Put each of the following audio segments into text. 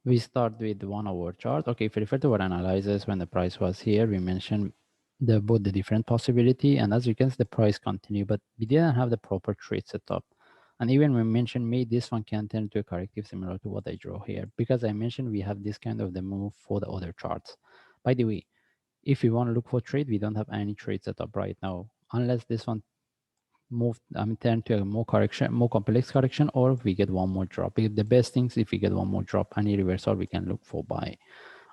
We start with 1 hour chart. Okay, if you refer to our analysis, when the price was here, we mentioned both the different possibility, and as you can see, the price continue, but we didn't have the proper trade setup. And even we mentioned, maybe this one can turn to a corrective similar to what I draw here, because I mentioned we have this kind of the move for the other charts. By the way, if you want to look for trade, we don't have any trade setup right now, unless this one move, turn to a more correction, more complex correction, or if we get one more drop. The best things, if we get one more drop, any reversal, we can look for buy.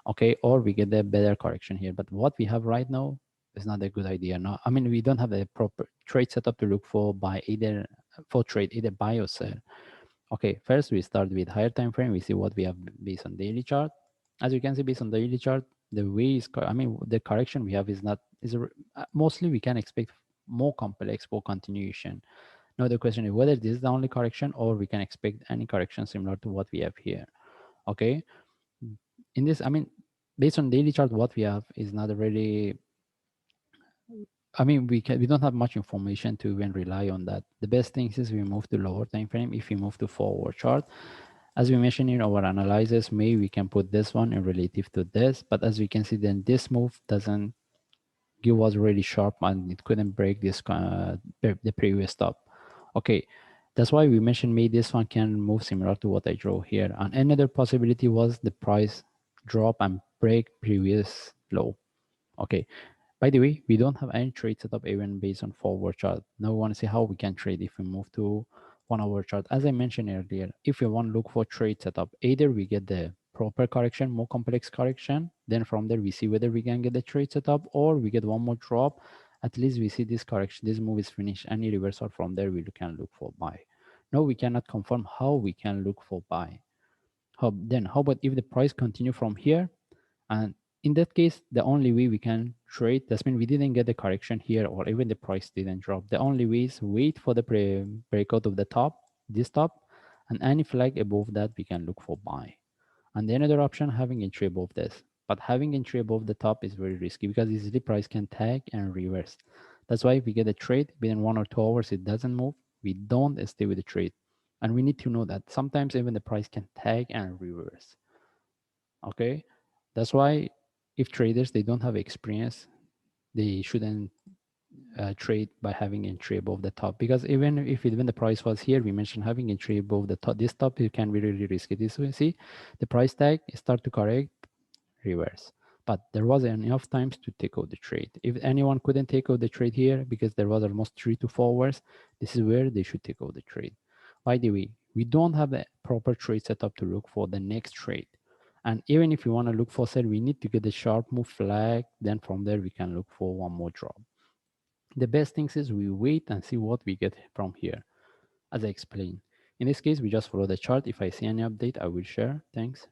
Okay, or we get a better correction here. But what we have right now is not a good idea. No, we don't have a proper trade setup to look for buy, either for trade, either buy or sell. Okay, first we start with higher time frame. We see what we have based on daily chart. As you can see, based on daily chart, the way is, the correction we have is not, mostly we can expect more complex for continuation. Now the question is whether this is the only correction or we can expect any correction similar to what we have here. Okay, in this, based on daily chart, what we have is not a really, we don't have much information to even rely on that. The best thing is we move to lower time frame. If we move to forward chart, as we mentioned in our analysis, maybe we can put this one in relative to this, but as we can see, then this move doesn't give us really sharp and it couldn't break this the previous stop. Okay, that's why we mentioned maybe this one can move similar to what I draw here. And another possibility was the price drop and break previous low. Okay, by the way, we don't have any trade setup even based on forward chart. Now we want to see how we can trade if we move to 1 hour chart. As I mentioned earlier, if we want to look for trade setup, either we get the proper correction, more complex correction, then from there we see whether we can get the trade setup, or we get one more drop. At least we see this correction, this move is finished. Any reversal from there, we can look for buy. No, we cannot confirm how we can look for buy. How about if the price continue from here? And in that case, the only way we can trade, that's mean we didn't get the correction here, or even the price didn't drop. The only way is wait for the breakout of the top, this top, and any flag above that, we can look for buy. And the another option, having entry above this. But having entry above the top is very risky because easily price can tag and reverse. That's why if we get a trade within 1 or 2 hours, it doesn't move, we don't stay with the trade. And we need to know that sometimes even the price can tag and reverse. Okay, that's why if traders they don't have experience, they shouldn't trade by having entry above the top, because even the price was here, we mentioned having entry above the top, this top, you can be really risky. This way, see the price tag start to correct, reverse, but there was enough times to take out the trade. If anyone couldn't take out the trade here because there was almost 3 to 4 hours, this is where they should take out the trade. By the way, we don't have the proper trade setup to look for the next trade. And even if you want to look for sell, we need to get the sharp move flag. Then from there, we can look for one more drop. The best thing is we wait and see what we get from here, as I explained. In this case, we just follow the chart. If I see any update, I will share. Thanks.